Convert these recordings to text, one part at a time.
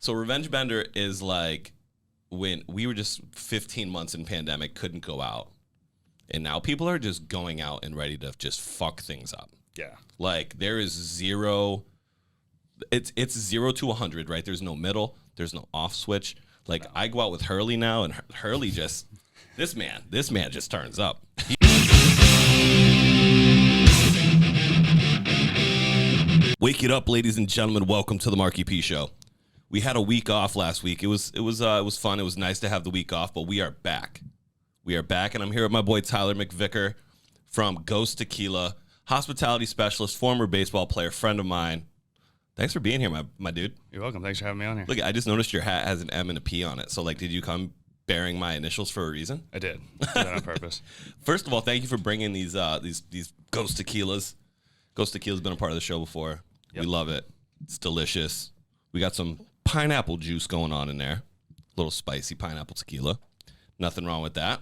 So Revenge Bender is like when we were just 15 months in pandemic, couldn't go out. And now people are just going out and ready to just fuck things up. Yeah. Like there is zero, it's 0 to 100, right? There's no middle. There's no off switch. Like I go out with Hurley now and Hurley just, this man just turns up. Wake it up, ladies and gentlemen. Welcome to the Marckie P Show. We had a week off last week. It was fun. It was nice to have the week off, but we are back. We are back, and I'm here with my boy Tyler Mcvicar from Ghost Tequila, hospitality specialist, former baseball player, friend of mine. Thanks for being here, my dude. You're welcome. Thanks for having me on here. Look, I just noticed your hat has an M and a P on it. So, like, did you come bearing my initials for a reason? I did. Did that on purpose. First of all, thank you for bringing these Ghost Tequilas. Ghost Tequila's been a part of the show before. Yep. We love it. It's delicious. We got some pineapple juice going on in there. A little spicy pineapple tequila. Nothing wrong with that.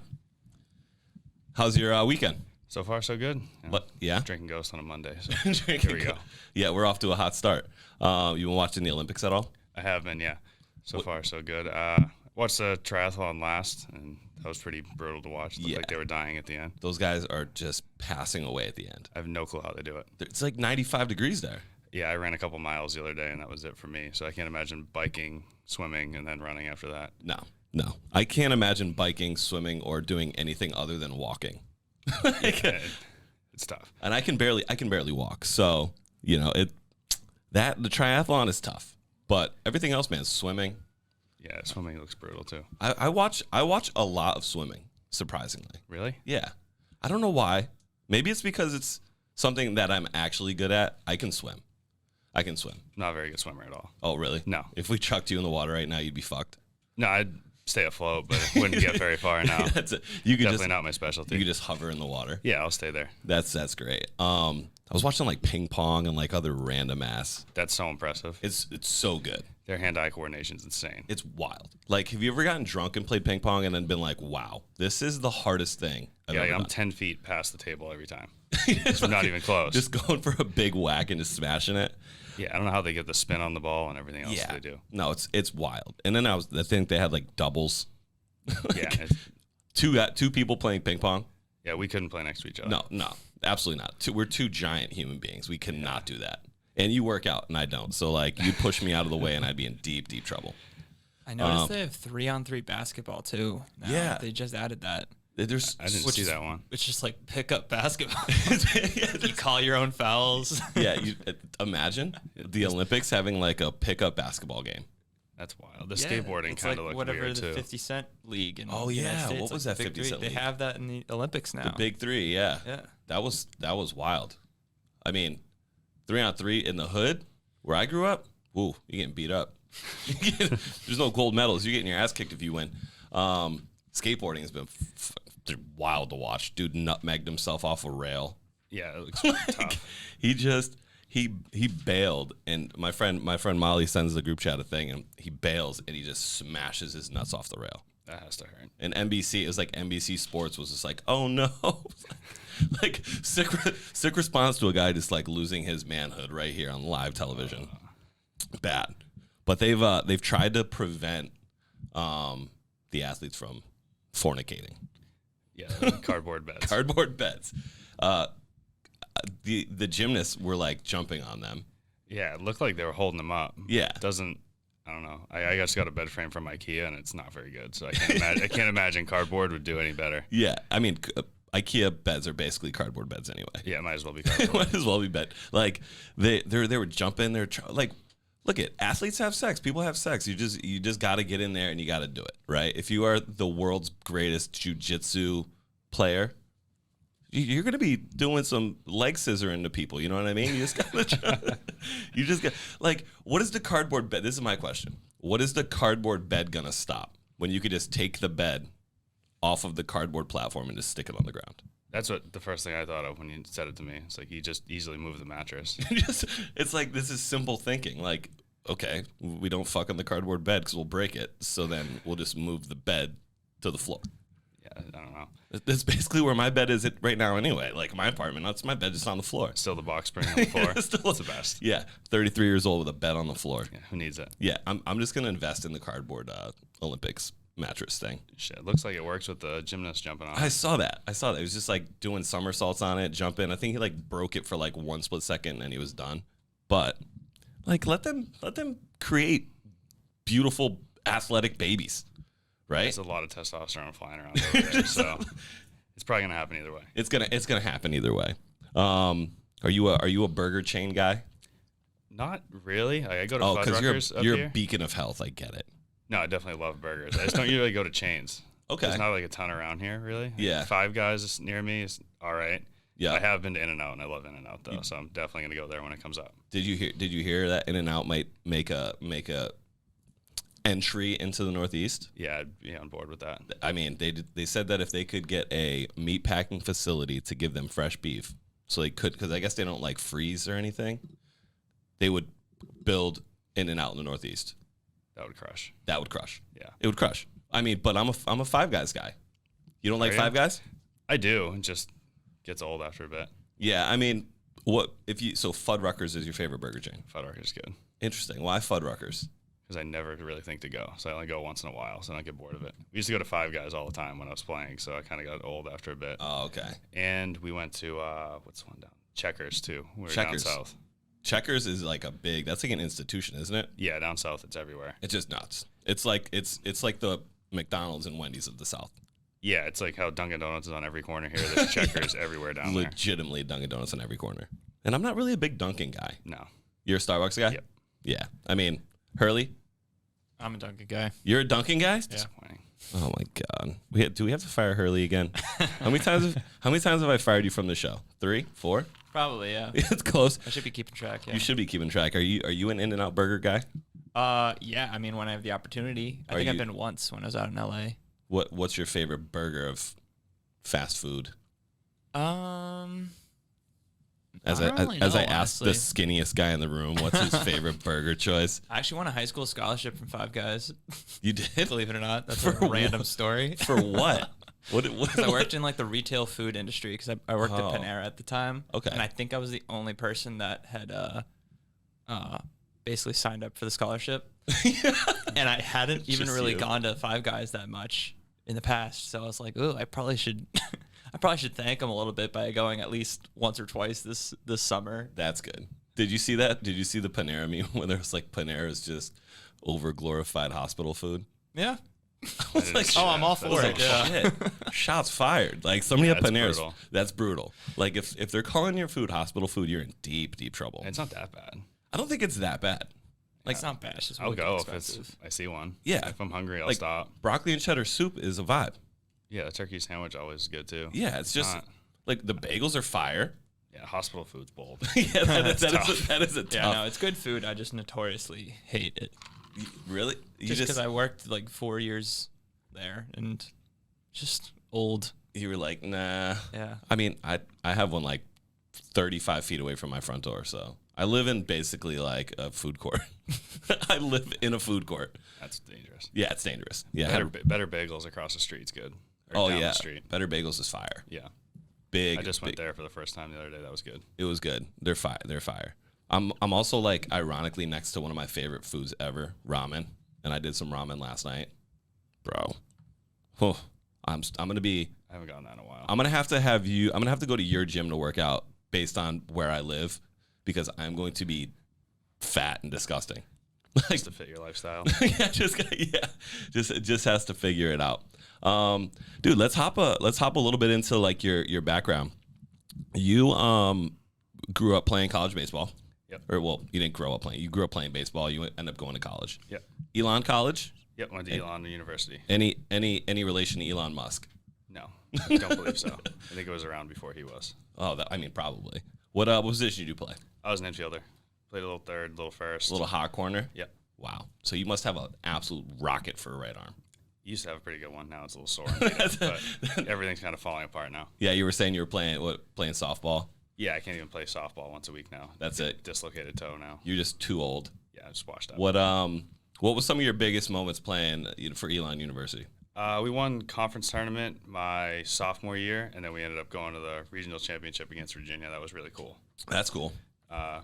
How's your weekend? So far, so good. But yeah, drinking Ghost on a Monday. So here we go. Yeah, we're off to a hot start. You been watching the Olympics at all? I have been, yeah. So far, so good. Watched the triathlon last, and that was pretty brutal to watch. It looked like they were dying at the end. Those guys are just passing away at the end. I have no clue how they do it. It's like 95 degrees there. Yeah, I ran a couple miles the other day, and that was it for me. So I can't imagine biking, swimming, and then running after that. No. I can't imagine biking, swimming, or doing anything other than walking. It's tough. And I can barely walk. So, the triathlon is tough. But everything else, man, swimming. Yeah, swimming looks brutal too. I watch a lot of swimming, surprisingly. Really? Yeah. I don't know why. Maybe it's because it's something that I'm actually good at. I can swim. Not a very good swimmer at all. Oh, really? No. If we chucked you in the water right now, you'd be fucked. No, I'd stay afloat, but it wouldn't get very far now. That's it. Definitely not my specialty. You could just hover in the water. Yeah, I'll stay there. That's great. I was watching like ping pong and like other random ass. That's so impressive. It's so good. Their hand-eye coordination's insane. It's wild. Like, have you ever gotten drunk and played ping pong and then been like, wow, this is the hardest thing I've ever done. 10 feet past the table every time. It's not even close. Just going for a big whack and just smashing it. Yeah, I don't know how they get the spin on the ball and everything else they do. No, it's wild. And then I think they had like doubles. Yeah. two people playing ping pong. Yeah, we couldn't play next to each other. No, absolutely not. We're two giant human beings. We cannot do that. And you work out, and I don't. So, like, you'd push me out of the way, and I'd be in deep, deep trouble. I noticed they have 3-on-3 basketball, too. Now. Yeah. They just added that. I didn't see that one. It's just like pickup basketball. You call your own fouls. Yeah, imagine the Olympics having, like, a pickup basketball game. That's wild. The skateboarding kind of like looked whatever weird, the too. 50 Cent League. In Oh, yeah. States, What was that 50 Cent League? They have that in the Olympics now. The Big Three, yeah. Yeah. That was wild. I mean, 3-on-3 in the hood, where I grew up, woo, you're getting beat up. There's no gold medals. You're getting your ass kicked if you win. Skateboarding has been wild to watch. Dude nutmegged himself off a rail. Yeah, it looks tough. He bailed, and my friend Molly sends the group chat a thing, and he bails, and he just smashes his nuts off the rail. That has to hurt. And NBC, it was like NBC Sports was just like, oh no. Like sick response to a guy just like losing his manhood right here on live television. Bad. But they've tried to prevent the athletes from fornicating. Yeah, cardboard beds. Cardboard beds. The gymnasts were like jumping on them. Yeah, it looked like they were holding them up. Yeah. I don't know. I just got a bed frame from IKEA, and it's not very good. So I can't imagine cardboard would do any better. Yeah, I mean, IKEA beds are basically cardboard beds anyway. Yeah, might as well be cardboard. Might as well be bed. Like they were jumping. Like, look at athletes have sex. People have sex. You just got to get in there and you got to do it right. If you are the world's greatest jiu-jitsu player, you're going to be doing some leg scissoring to people. You know what I mean? You just got to like, what is the cardboard bed? This is my question. What is the cardboard bed going to stop when you could just take the bed off of the cardboard platform and just stick it on the ground? That's what the first thing I thought of when you said it to me. It's like you just easily move the mattress. It's like, this is simple thinking. Like, okay, we don't fuck on the cardboard bed because we'll break it. So then we'll just move the bed to the floor. Yeah, I don't know. That's basically where my bed is right now anyway. Like my apartment, that's my bed just on the floor. Still the box spring on the floor. It's the best. Yeah, 33 years old with a bed on the floor. Yeah, who needs it? Yeah, I'm just gonna invest in the cardboard Olympics mattress thing. Shit, looks like it works with the gymnast jumping on. I saw that. It was just like doing somersaults on it, jumping. I think he like broke it for like 1 split second and he was done. But like let them create beautiful athletic babies. Right? There's a lot of testosterone flying around over there, so it's probably gonna happen either way. It's gonna happen either way. Are you a burger chain guy? Not really. Like, I go to because Fuddruckers you're up here. a beacon of health. I get it. No, I definitely love burgers. I just don't usually go to chains. Okay. There's not like a ton around here, really. Yeah. Five Guys near me is all right. Yeah. I have been to In-N-Out, and I love In-N-Out though, so I'm definitely gonna go there when it comes up. Did you hear that In-N-Out might make a entry into the Northeast? Yeah, I'd be on board with that. I mean, they said that if they could get a meat packing facility to give them fresh beef, so they could, because I guess they don't like freeze or anything, they would build In-N-Out in the Northeast. That would crush. That would crush. Yeah. It would crush. I mean, but I'm a Five Guys guy. You don't like Five Guys? I do. It just gets old after a bit. Yeah, I mean, so Fuddruckers is your favorite burger chain? Fuddruckers good. Interesting. Why Fuddruckers? Because I never really think to go, so I only go once in a while, so I don't get bored of it. We used to go to Five Guys all the time when I was playing, so I kind of got old after a bit. Oh, okay. And we went to what's one down? Checkers too. We were Checkers. down south. Checkers is like that's like an institution, isn't it? Yeah, down south it's everywhere. It's just nuts. It's like the McDonald's and Wendy's of the South. Yeah, it's like how Dunkin' Donuts is on every corner here. There's Checkers everywhere down there. Legitimately Dunkin' Donuts on every corner. And I'm not really a big Dunkin' guy. No. You're a Starbucks guy? Yep. Yeah. I mean, Hurley, I'm a Dunkin' guy. you're a Dunkin' guy? Yeah. Disappointing. Oh my God. Do we have to fire Hurley again? How many times have I fired you from the show? 3, 4? Probably, yeah. It's close. I should be keeping track. Yeah. You should be keeping track. Are you an In-N-Out burger guy? Yeah. I mean, when I have the opportunity, I think I've been once when I was out in LA. What's your favorite burger of fast food? As I asked the skinniest guy in the room, what's his favorite burger choice? I actually won a high school scholarship from Five Guys. You did? Believe it or not, that's For a random story. For what? What? I worked in like the retail food industry because I worked at Panera at the time. Okay. And I think I was the only person that had basically signed up for the scholarship. And I hadn't even really gone to Five Guys that much in the past. So I was like, oh, I probably should thank them a little bit by going at least once or twice this summer. That's good. Did you see that? Did you see the Panera meme where there's like Panera is just over glorified hospital food? Yeah. I was like, oh, I'm all for it. Yeah. Shit. Shots fired. Like somebody at that's Panera's, brutal. that's brutal. Like if they're calling your food hospital food, you're in deep trouble. It's not that bad. I don't think it's that bad. Like, it's not bad. It's just I'll really go expensive. if I see one. Yeah. If I'm hungry, I'll Like, stop. Broccoli and cheddar soup is a vibe. Yeah, the turkey sandwich always is good too. Yeah, it's just not. like the bagels are fire. Yeah, hospital food's bold. Yeah, that is a tough. Yeah, no, it's good food. I just notoriously hate it. Really? You Just because I worked like 4 years there and just old. You were like, nah. Yeah. I mean, I have one like 35 feet away from my front door, so I live in basically like a food court. I live in a food court. That's dangerous. Yeah, it's dangerous. Yeah. Better bagels across the street's good. Or down yeah. the street. Better Bagels is fire. Yeah. Big. I just went big. there for the first time the other day. That was good. It was good. They're fire. They're fire. I'm also like ironically next to one of my favorite foods ever, ramen, and I did some ramen last night, bro. Oh, I'm gonna be. I haven't gotten that in a while. I'm gonna have to have you. I'm gonna have to go to your gym to work out based on where I live, because I'm going to be fat and disgusting. Just to fit your lifestyle. Yeah, just has to figure it out. Dude, let's hop a little bit into like your background. You grew up playing college baseball. Yep. Or well, you didn't grow up playing. You grew up playing baseball. You ended up going to college. Yep. Elon College. Yep. Went to Elon University. Any relation to Elon Musk? No, I don't believe so. I think it was around before he was. Oh, I mean probably. What position did you play? I was an infielder. Played a little third, a little first. A little hot corner. Yep. Wow. So you must have an absolute rocket for a right arm. Used to have a pretty good one. Now it's a little sore. But everything's kind of falling apart now. Yeah, you were saying you were playing softball. Yeah, I can't even play softball once a week now. That's it. Dislocated toe now. You're just too old. Yeah, I just washed up. What was some of your biggest moments playing for Elon University? We won conference tournament my sophomore year, and then we ended up going to the regional championship against Virginia. That was really cool. That's cool.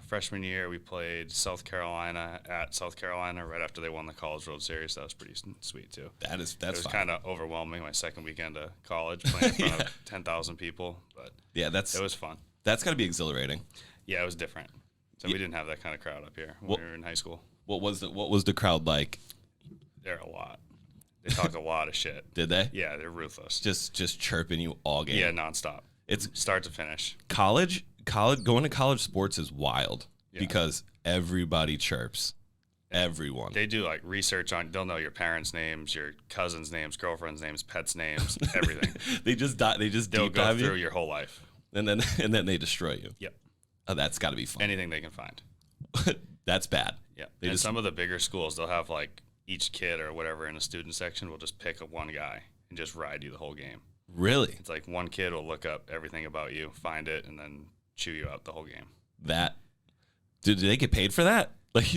Freshman year, we played South Carolina at South Carolina right after they won the College World Series. That was pretty sweet, too. That's It was fine. kind of overwhelming my second weekend of college, playing in front of 10,000 people, but Yeah, it was fun. that's got to be exhilarating. Yeah, it was different. So we didn't have that kind of crowd up here when we were in high school. What was the crowd like? They're a lot. They talk a lot of shit. Did they? Yeah, they're ruthless. Just chirping you all game. Yeah, nonstop. It's start to finish. college going to college sports is wild because everybody chirps. Everyone. They do like research on. They'll know your parents' names, your cousins' names, girlfriends' names, pets' names, everything. They'll go through your whole life, and then they destroy you. Yep. Oh, that's got to be fun. Anything they can find. That's bad. Yeah. And some of the bigger schools, they'll have like each kid or whatever in a student section will just pick up one guy and just ride you the whole game. Really? It's like one kid will look up everything about you, find it, and then chew you out the whole game. Did they get paid for that? Like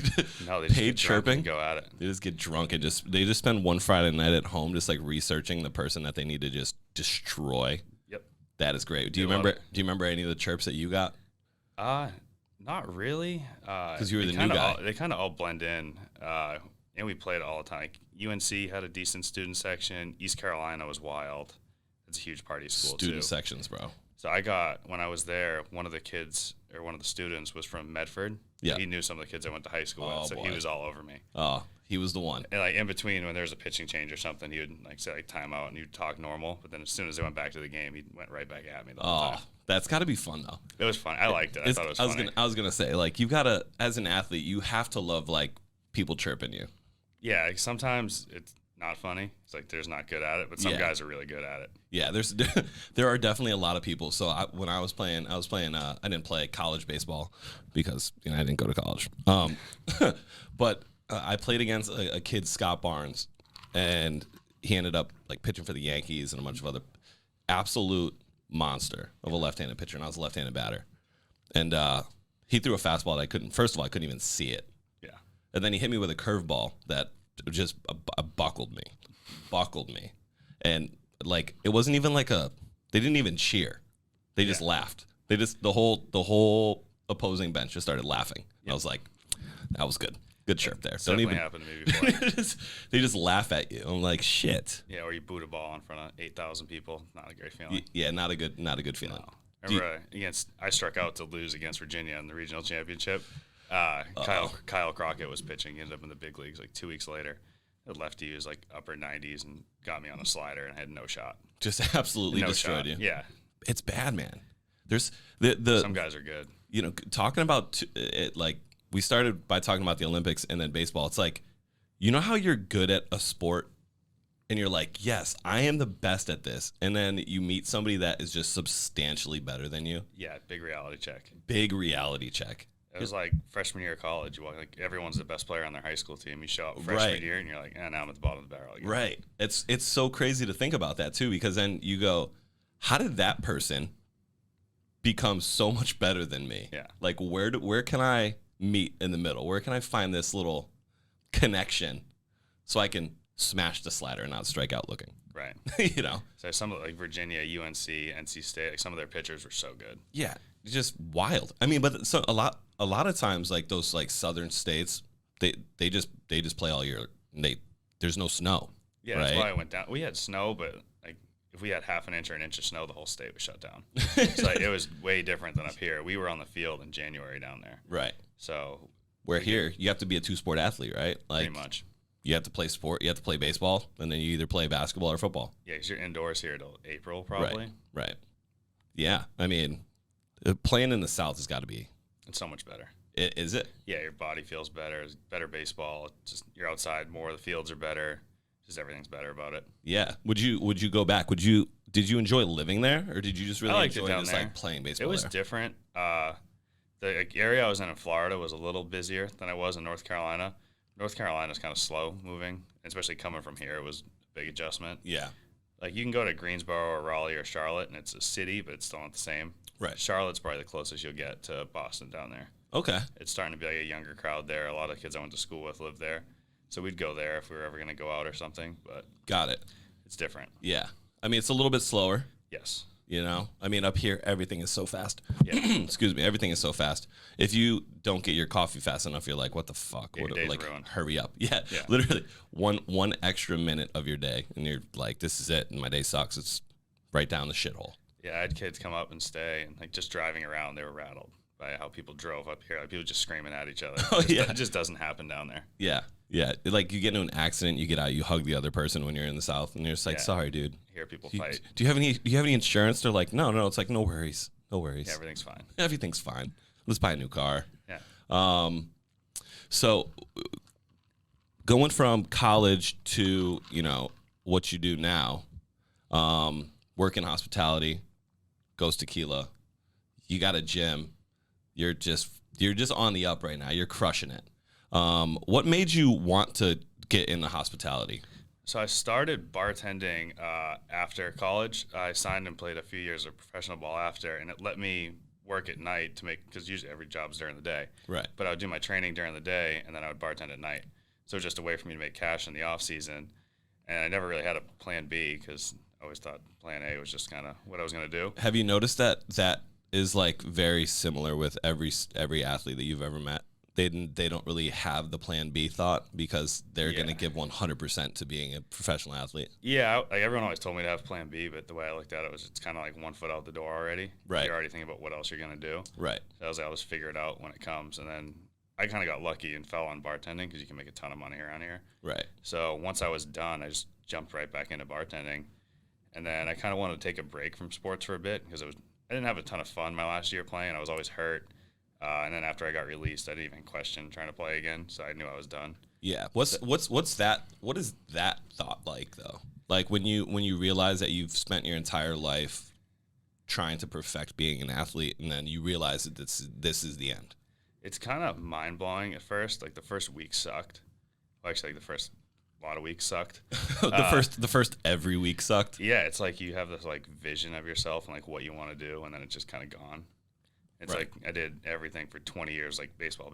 No, they just paid get drunk chirping? and go at it. They just get drunk and they just spend one Friday night at home just like researching the person that they need to just destroy. Yep. That is great. Do They you love remember? it. Do you remember any of the chirps that you got? Not really. Because you were the new guy. They kind of all blend in. And we played all the time. Like, UNC had a decent student section. East Carolina was wild. It's a huge party school, Student too. sections, bro. So when I was there, one of the kids or one of the students was from Medford. Yeah. He knew some of the kids I went to high school with, so boy. he was all over me. Oh, he was the one. And like in between, when there was a pitching change or something, he would like say like timeout, and you'd talk normal. But then as soon as they went back to the game, he went right back at me the whole Oh, time. that's got to be fun though. It was fun. I liked it. I thought it was funny. I was gonna say like you gotta, as an athlete, you have to love like people chirping you. Yeah, like, sometimes it's not funny. It's like there's not good at it, but some guys are really good at it. Yeah, there are definitely a lot of people. So when I was playing. I didn't play college baseball because I didn't go to college. But I played against a kid, Scott Barnes, and he ended up like pitching for the Yankees and a bunch of other absolute monster of a left-handed pitcher, and I was a left-handed batter. And he threw a fastball that I couldn't even see it. Yeah. And then he hit me with a curveball that just buckled me. And like it wasn't even like they didn't even cheer. They just laughed. The whole opposing bench just started laughing. Yep. I was like, that was good. Good chirp there. Don't even happened to me before. They just laugh at you. I'm like, shit. Yeah, or you boot a ball in front of 8,000 people. Not a great feeling. Yeah, not a good feeling. No. Remember, I struck out to lose against Virginia in the regional championship. Kyle Crockett was pitching. He ended up in the big leagues like 2 weeks later. The lefty was like upper 90s and got me on a slider, and I had no shot. Just absolutely destroyed you. Yeah, it's bad, man. There's some guys are good. Talking about it, like we started by talking about the Olympics and then baseball. It's like, how you're good at a sport, and you're like, yes, I am the best at this, and then you meet somebody that is just substantially better than you. Yeah, big reality check. It was like freshman year of college. You walk like everyone's the best player on their high school team. You show up freshman year and you're like, now I'm at the bottom of the barrel again. Right. It's so crazy to think about that too, because then you go, how did that person become so much better than me? Yeah. Like where can I meet in the middle? Where can I find this little connection so I can smash the slider and not strike out looking? Right. So some of like Virginia, UNC, NC State, like some of their pitchers were so good. Yeah. Just wild. I mean, but so a lot of times like those like southern states, they just play all year. And there's no snow. Yeah, right? That's why I went down. We had snow, but like if we had half an inch or an inch of snow, the whole state was shut down. It's like it was way different than up here. We were on the field in January down there. Right. So where here you have to be a 2-sport athlete, right? Like pretty much. You have to play sport. You have to play baseball, and then you either play basketball or football. Yeah, because you're indoors here till April probably. Right. Yeah. I mean, playing in the South has got to be. It's so much better. Is it? Yeah, your body feels better. It's better baseball. Just you're outside more. The fields are better. Just everything's better about it. Yeah. Would you go back? Did you enjoy living there, or did you just really enjoy just there. like playing baseball? It was there? different. The area I was in Florida was a little busier than I was in North Carolina. North Carolina's kind of slow moving, especially coming from here. It was a big adjustment. Yeah. Like you can go to Greensboro or Raleigh or Charlotte, and it's a city, but it's still not the same. Right. Charlotte's probably the closest you'll get to Boston down there. Okay. It's starting to be like a younger crowd there. A lot of kids I went to school with live there. So we'd go there if we were ever going to go out or something. But got it. It's different. Yeah. I mean, it's a little bit slower. Yes. You know, I mean, up here, everything is so fast. Yeah. Excuse me. Everything is so fast. If you don't get your coffee fast enough, you're like, what the fuck? Your day's like, ruined. hurry up. Yeah, Yeah. literally one extra minute of your day. And you're like, this is it. And my day sucks. It's right down the shithole. Yeah, I had kids come up and stay, and like just driving around, they were rattled by how people drove up here. Like people just screaming at each other. Oh, yeah. It just doesn't happen down there. Yeah. Yeah. Like you get into an accident, you get out, you hug the other person when you're in the South, and you're just like, Yeah. sorry, dude. Hear people Do you, fight. do you have any insurance? They're like, no. It's like, no worries. No worries. Yeah, everything's fine. Everything's fine. Let's buy a new car. Yeah. So going from college to, you know, what you do now, work in hospitality, Ghost Tequila, you got a gym, you're just on the up right now. You're crushing it. What made you want to get into hospitality? So I started bartending after college. I signed and played a few years of professional ball after, and it let me work at night because usually every job's during the day. Right. But I would do my training during the day, and then I would bartend at night. So just a way for me to make cash in the off season. And I never really had a plan B because I always thought plan A was just kind of what I was going to do. Have you noticed that is like very similar with every athlete that you've ever met? They don't really have the plan B thought because they're going to give 100% to being a professional athlete. Yeah, like everyone always told me to have plan B, but the way I looked at it was it's kind of like 1 foot out the door already. Right. You're already thinking about what else you're going to do. Right. So I was like, I'll just figure it out when it comes. And then I kind of got lucky and fell on bartending because you can make a ton of money around here. Right. So once I was done, I just jumped right back into bartending. And then I kind of wanted to take a break from sports for a bit because I didn't have a ton of fun my last year playing. I was always hurt. And then after I got released, I didn't even question trying to play again. So I knew I was done. Yeah. What is that thought like though? Like when you realize that you've spent your entire life trying to perfect being an athlete, and then you realize that this is the end. It's kind of mind blowing at first. Like the first week sucked. Well, actually, like the first lot of weeks sucked. the first every week sucked. Yeah, it's like you have this like vision of yourself and like what you want to do, and then it's just kind of gone. It's Right. like I did everything for 20 years, like baseball,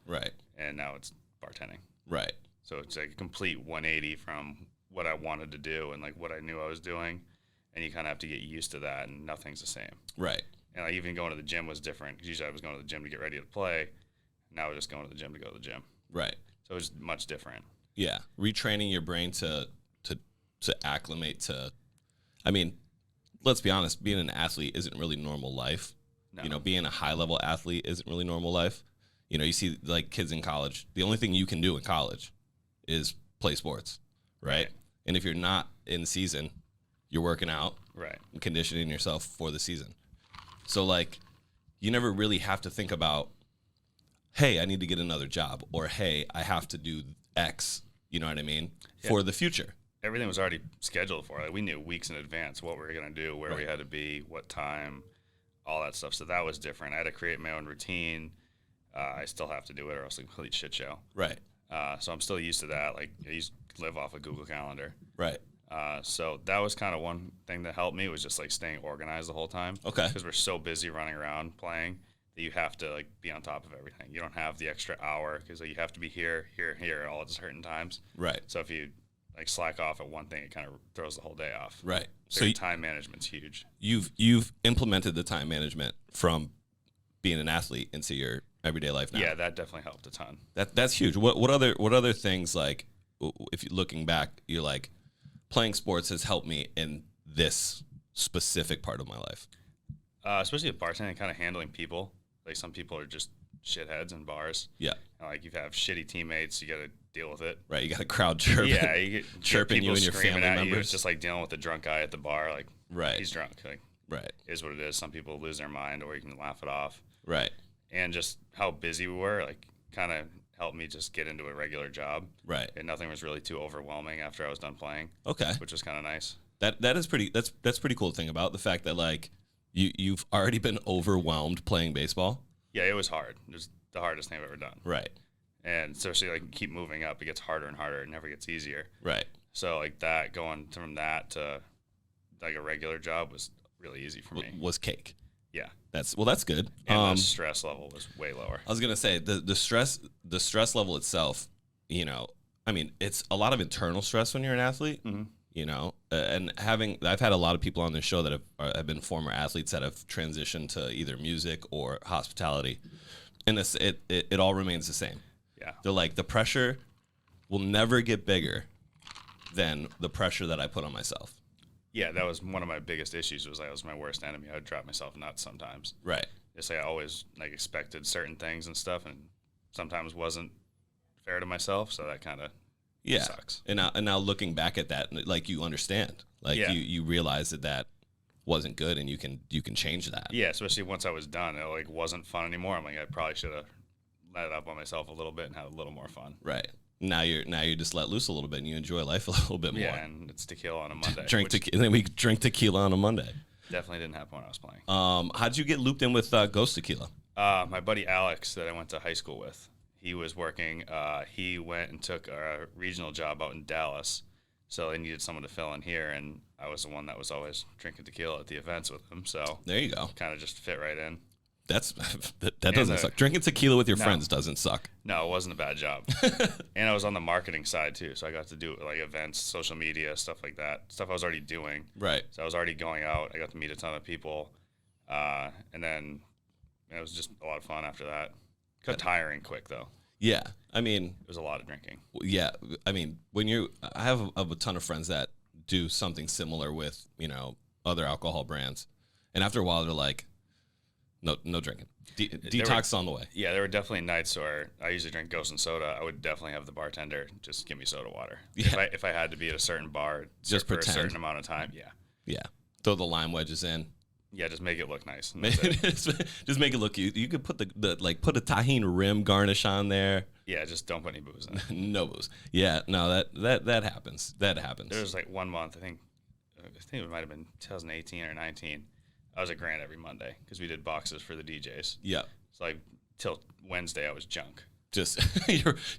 Right. and now it's bartending. Right. So it's like a complete 180 from what I wanted to do and like what I knew I was doing, and you kind of have to get used to that, and nothing's the same. Right. And like even going to the gym was different. 'Cause usually I was going to the gym to get ready to play. Now I was just going to the gym to go to the gym. Right. So it was much different. Yeah. Retraining your brain to acclimate to. I mean, let's be honest. Being an athlete isn't really normal life. No. You know, being a high level athlete isn't really normal life. You know, you see like kids in college. The only thing you can do in college is play sports, right? Right. And if you're not in season, you're working out Right. and conditioning yourself for the season. So like, you never really have to think about, hey, I need to get another job, or hey, I have to do X. You know what I mean? Yeah. For the future. Everything was already scheduled for. Like we knew weeks in advance what we were going to do, where we Right. had to be, what time, all that stuff. So that was different. I had to create my own routine. I still have to do it, or else it's a complete shit show. Right. So I'm still used to that. Like I used to live off a Google Calendar. Right. So that was kind of one thing that helped me was just like staying organized the whole time. Okay. Because we're so busy running around playing that you have to like be on top of everything. You don't have the extra hour because like, you have to be here all at certain times. Right. So if you like slack off at one thing, it kind of throws the whole day off. Right. So So your time management's huge. you've implemented the time management from being an athlete into your everyday life now. Yeah, that definitely helped a ton. That's huge. What other things, like if you're looking back, you're like, playing sports has helped me in this specific part of my life. Especially at bartending, kind of handling people. Like some people are just shitheads in bars. Yeah. And, like you have shitty teammates, you got to deal with it. Right. You got a crowd chirping. Yeah, you get chirping people you and your screaming family at you. members. It's just like dealing with the drunk guy at the bar. Like Right. he's drunk. Like Right. is what it is. Some people lose their mind, or you can laugh it off. Right. And just how busy we were, like kind of helped me just get into a regular job. Right. And nothing was really too overwhelming after I was done playing, Okay. which was kind of nice. That is pretty. That's pretty cool thing about the fact that like you've already been overwhelmed playing baseball. Yeah, it was hard. It was the hardest thing I've ever done. Right. And especially like you keep moving up, it gets harder and harder. It never gets easier. Right. So like that, going from that to like a regular job was really easy for me. Was cake. Yeah. That's good. And the stress level was way lower. I was gonna say the stress level itself. You know, I mean, it's a lot of internal stress when you're an athlete. Mm-hmm. and I've had a lot of people on this show that have been former athletes that have transitioned to either music or hospitality, and it all remains the same. Yeah, they're like, the pressure will never get bigger than the pressure that I put on myself. Yeah, that was one of my biggest issues. Was I was my worst enemy. I would drop myself nuts sometimes. Right. Just like I always expected certain things and stuff, and sometimes wasn't fair to myself. So that kind of sucks. And now looking back at that, like, you understand, like you realize that wasn't good, and you can change that. Yeah, especially once I was done, it wasn't fun anymore. I'm like, I probably should have let it up on myself a little bit and had a little more fun. Right. Now you just let loose a little bit and you enjoy life a little bit more. Yeah, and it's tequila on a Monday. And then we drink tequila on a Monday. Definitely didn't happen when I was playing. How'd you get looped in with Ghost Tequila? My buddy Alex that I went to high school with, he was working. He went and took a regional job out in Dallas, so they needed someone to fill in here, and I was the one that was always drinking tequila at the events with him. So there you go. Kind of just fit right in. That doesn't suck. Drinking tequila with your friends doesn't suck. No, it wasn't a bad job. And I was on the marketing side too, so I got to do like events, social media, stuff like that. Stuff I was already doing. Right. So I was already going out. I got to meet a ton of people, and then it was just a lot of fun after that. Got tiring quick though. Yeah, I mean, it was a lot of drinking. Yeah, I mean, I have a ton of friends that do something similar with other alcohol brands, and after a while they're like, no drinking. Detox on the way. Yeah, there were definitely nights where I usually drink Ghost and soda. I would definitely have the bartender just give me soda water. Yeah. If I had to be at a certain bar just for a certain amount of time, yeah. Throw the lime wedges in. Yeah, just make it look nice. Just make it look. You could put put a tahini rim garnish on there. Yeah, just don't put any booze in. No booze. Yeah, no, that happens. That happens. There was like 1 month, I think it might have been 2018 or 19. I was at Grand every Monday because we did boxes for the DJs. Yeah. So like till Wednesday, I was junk. Just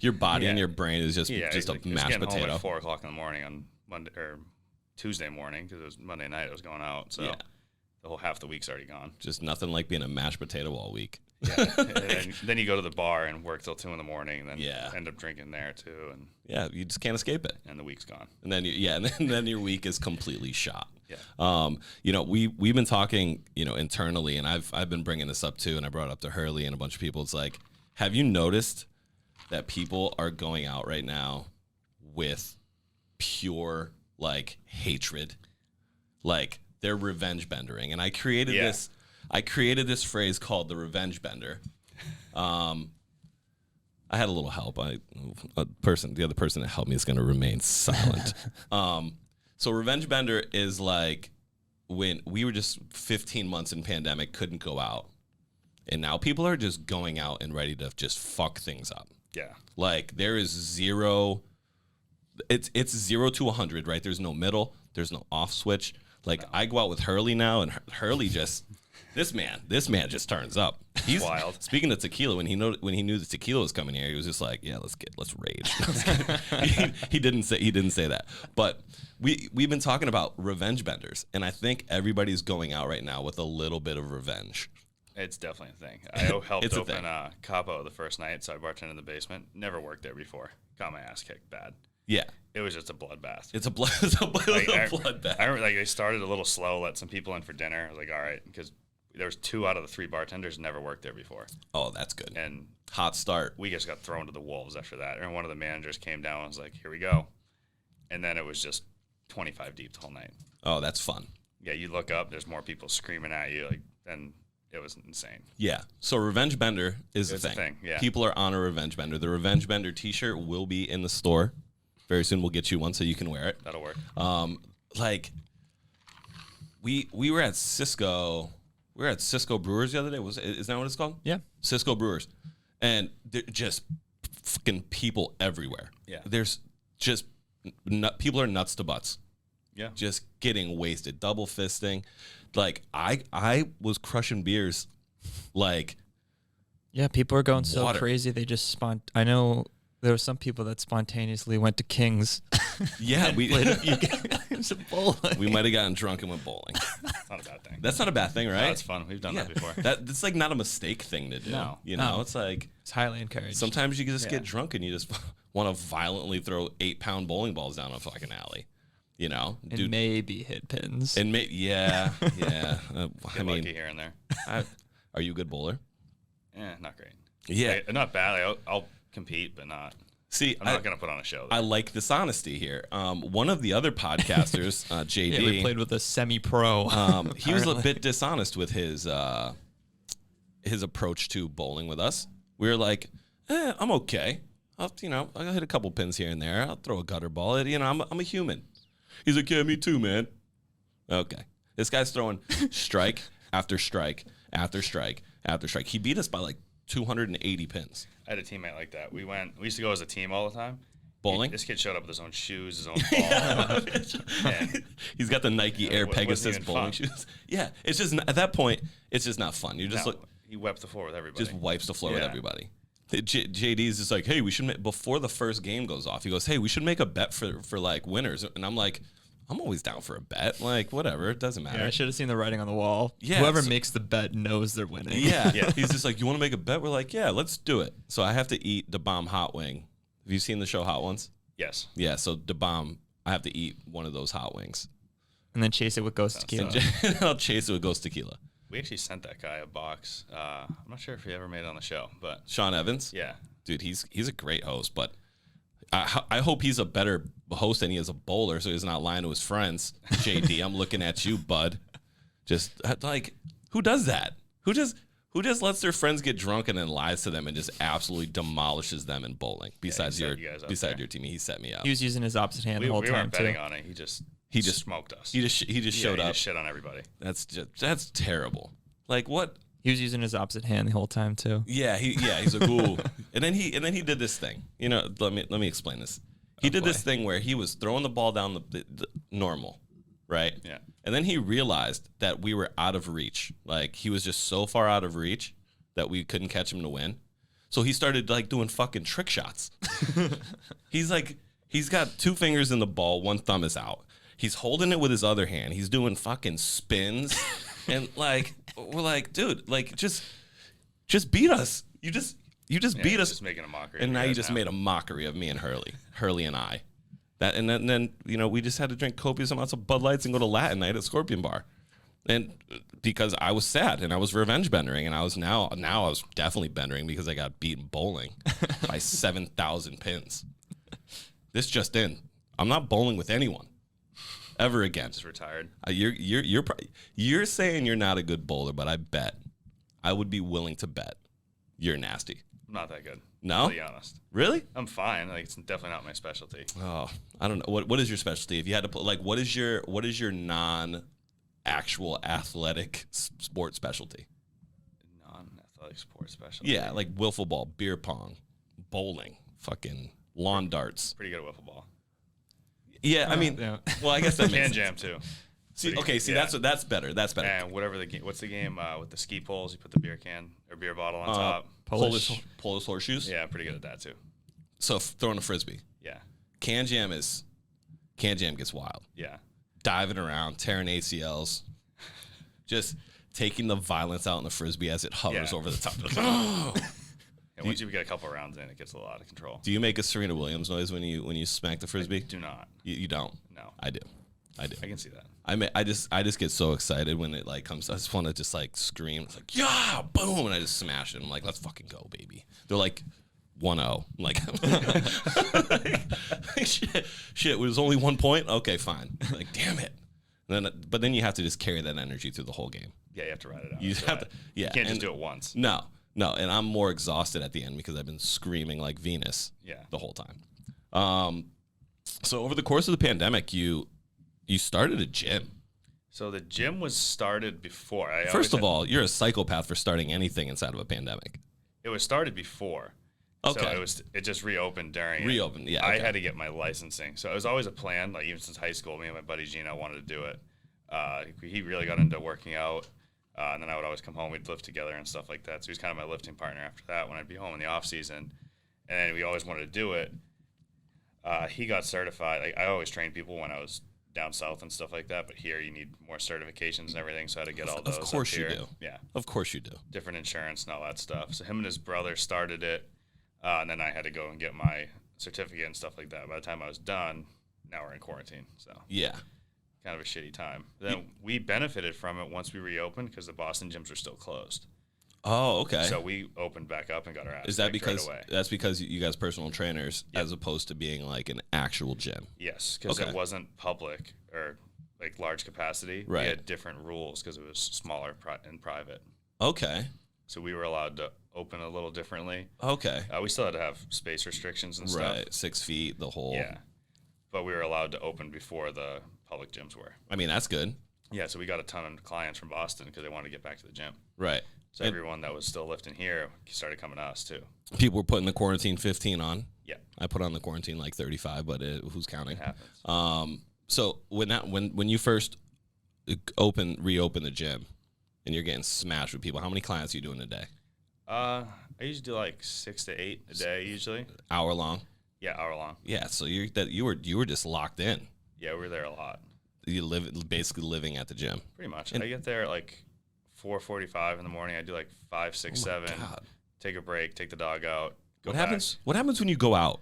your body and your brain is just a mashed potato. Home at 4 o'clock in the morning on Monday or Tuesday morning because it was Monday night. I was going out, so the whole half the week's already gone. Just nothing like being a mashed potato all week. Yeah. And then you go to the bar and work till 2 in the morning, and then end up drinking there too. And you just can't escape it. And the week's gone. And then then your week is completely shot. Yeah. We've been talking, internally, and I've been bringing this up too, and I brought it up to Hurley and a bunch of people. It's like, have you noticed that people are going out right now with pure hatred, like they're revenge bendering? And I created this phrase called the revenge bender. I had a little help. The other person that helped me is going to remain silent. So revenge bender is like when we were just 15 months in pandemic, couldn't go out. And now people are just going out and ready to just fuck things up. Yeah. Like there is zero, it's 0 to 100, right? There's no middle. There's no off switch. Like I go out with Hurley now, and Hurley just, this man just turns up. He's wild. Speaking of tequila, when he knew the tequila was coming here, he was just like, yeah, let's rage. He didn't say that. But we've been talking about revenge benders, and I think everybody's going out right now with a little bit of revenge. It's definitely a thing. I helped open Capo the first night, so I bartended in the basement. Never worked there before. Got my ass kicked bad. Yeah. It was just a bloodbath. It's a bloodbath. I remember they started a little slow, let some people in for dinner. I was like, all right, because there was 2 out of the 3 bartenders never worked there before. Oh, that's good. And hot start. We just got thrown to the wolves after that. And one of the managers came down and was like, here we go. And then it was just 25 deep the whole night. Oh, that's fun. Yeah, you look up, there's more people screaming at you, and it was insane. Yeah. So Revenge Bender is the thing. Yeah. People are on a Revenge Bender. The Revenge Bender t-shirt will be in the store. Very soon we'll get you one so you can wear it. That'll work. We were at Cisco. We were at Cisco Brewers the other day. Is that what it's called? Yeah. Cisco Brewers. And they're just fucking people everywhere. Yeah. There's just people are nuts to butts. Yeah. Just getting wasted, double fisting. Like I was crushing beers like yeah, people are going so water. Crazy they just I know there were some people that spontaneously went to King's. Yeah, we played a few games of bowling. We might have gotten drunk and went bowling. That's not a bad thing. That's not a bad thing, right? No, it's fun. We've done that before. That's like not a mistake thing to do. No. It's like it's highly encouraged. Sometimes you can just get drunk and you just want to violently throw 8-pound bowling balls down a fucking alley. You know, and maybe hit pins. And yeah. I mean, lucky here and there. Are you a good bowler? Yeah, not great. Yeah, not bad. I'll compete, but not. See, I'm not going to put on a show, though. I like this honesty here. One of the other podcasters, JD, yeah, we played with a semi-pro. He was a bit dishonest with his approach to bowling with us. We were like, I'm okay. I'll hit a couple pins here and there. I'll throw a gutter ball. I'm a human. He's like, yeah, me too, man. Okay. This guy's throwing strike after strike after strike after strike. He beat us by like 280 pins. I had a teammate like that. We used to go as a team all the time. Bowling? This kid showed up with his own shoes, his own ball. He's got the Nike Air Pegasus bowling shoes. Yeah, it's just at that point, it's just not fun. You just he wiped the floor with everybody. Just wipes the floor with everybody. JD's just like, hey, we should before the first game goes off. He goes, hey, we should make a bet for like winners. And I'm like, I'm always down for a bet. Like, whatever, it doesn't matter. Yeah, I should have seen the writing on the wall. Yeah, whoever makes the bet knows they're winning. Yeah. He's just like, you want to make a bet? We're like, yeah, let's do it. So I have to eat the bomb hot wing. Have you seen the show Hot Ones? Yes. Yeah. So the bomb, I have to eat one of those hot wings, and then chase it with Ghost Tequila. And I'll chase it with Ghost Tequila. We actually sent that guy a box. I'm not sure if he ever made it on the show, but Sean Evans. Yeah. Dude, he's a great host, but I hope he's a better host than he is a bowler, so he's not lying to his friends. JD, I'm looking at you, bud. Just like, who does that? Who just lets their friends get drunk and then lies to them and just absolutely demolishes them in bowling? Besides your team, he set me up. He was using his opposite hand the whole time. We weren't betting on it. He just smoked us. He just showed up. He just shit on everybody. That's terrible. Like what? He was using his opposite hand the whole time too. Yeah, he's like, ooh. and then he did this thing. Let me explain this. He did this thing where he was throwing the ball down the normal, right? Yeah. And then he realized that we were out of reach. Like he was just so far out of reach that we couldn't catch him to win. So he started like doing fucking trick shots. He's got two fingers in the ball, one thumb is out. He's holding it with his other hand. He's doing fucking spins. And like we're like, dude, like just beat us. You just beat us. Just making a mockery. And now you just made a mockery of me and Hurley and I. Then we just had to drink copious amounts of Bud Lights and go to Latin night at Scorpion Bar. And because I was sad and I was revenge bendering, and I was now I was definitely bendering because I got beaten bowling by 7,000 pins. This just in. I'm not bowling with anyone ever again. Just retired. You're saying you're not a good bowler, but I would be willing to bet you're nasty. I'm not that good. No? To be honest. Really? I'm fine. Like, it's definitely not my specialty. Oh, I don't know. What is your specialty? If you had to put, like, what is your non-actual athletic sport specialty? Non-athletic sport specialty? Yeah, like wiffle ball, beer pong, bowling, fucking lawn darts. Pretty good at wiffle ball. Yeah, I mean, well, I guess that makes Can sense. jam too. That's better. That's better. And whatever the game, what's the game with the ski poles? You put the beer can or beer bottle on top. Polish horseshoes. Yeah, pretty good at that too. So throwing a frisbee. Yeah. Can jam gets wild. Yeah. Diving around, tearing ACLs, just taking the violence out in the frisbee as it hovers over the top. And once you get a couple rounds in, it gets a lot out of control. Do you make a Serena Williams noise when you smack the frisbee? I do not. You don't? No. I do. I can see that. I just get so excited when it like comes. I just want to just like scream. It's like, yeah, boom, and I just smash it. I'm like, let's fucking go, baby. They're like 1-0. I'm like, shit. It was only 1 point. Okay, fine. Like, damn it. But then you have to just carry that energy through the whole game. Yeah, you have to ride it out. You have to. Yeah, you can't just do it once. No, and I'm more exhausted at the end because I've been screaming like Venus. Yeah. The whole time. So over the course of the pandemic, you started a gym. So the gym was started before. First of all, you're a psychopath for starting anything inside of a pandemic. It was started before. Okay. So it just reopened during Reopened, yeah. I had to get my licensing. So it was always a plan, like even since high school, me and my buddy Gino wanted to do it. He really got into working out. And then I would always come home, we'd lift together and stuff like that. So he was kind of my lifting partner after that when I'd be home in the off season. And then we always wanted to do it. He got certified. Like, I always trained people when I was down south and stuff like that, but here you need more certifications and everything, so I had to get all those. Of course you do. Yeah. Of course you do. Different insurance and all that stuff. So him and his brother started it, and then I had to go and get my certificate and stuff like that. By the time I was done, now we're in quarantine. So Yeah. kind of a shitty time. Then we benefited from it once we reopened because the Boston gyms were still closed. Oh, okay. So we opened back up and got our ass Is that kicked because right away. that's because you guys personal trainers as opposed to being like an actual gym? Yes, because Okay. it wasn't public or like large capacity. Right. We had different rules because it was smaller and private. Okay. So we were allowed to open a little differently. Okay. We still had to have space restrictions and stuff. Right. 6 feet, the whole. Yeah. But we were allowed to open before the public gyms were. I mean, that's good. Yeah, so we got a ton of clients from Boston because they wanted to get back to the gym. Right. So everyone that was still lifting here started coming to us too. People were putting the quarantine 15 on. Yeah. I put on the quarantine like 35, but who's counting? It happens. So when you first reopen the gym and you're getting smashed with people, how many clients are you doing a day? I usually do like 6 to 8 a day usually. Hour long? Yeah, hour long. Yeah, so you were just locked in. Yeah, we were there a lot. You basically living at the gym. Pretty much. And- I get there at like 4:45 in the morning. I do like 5, 6, 7. God. Take a break, take the dog out. Go What back. happens? What happens when you go out?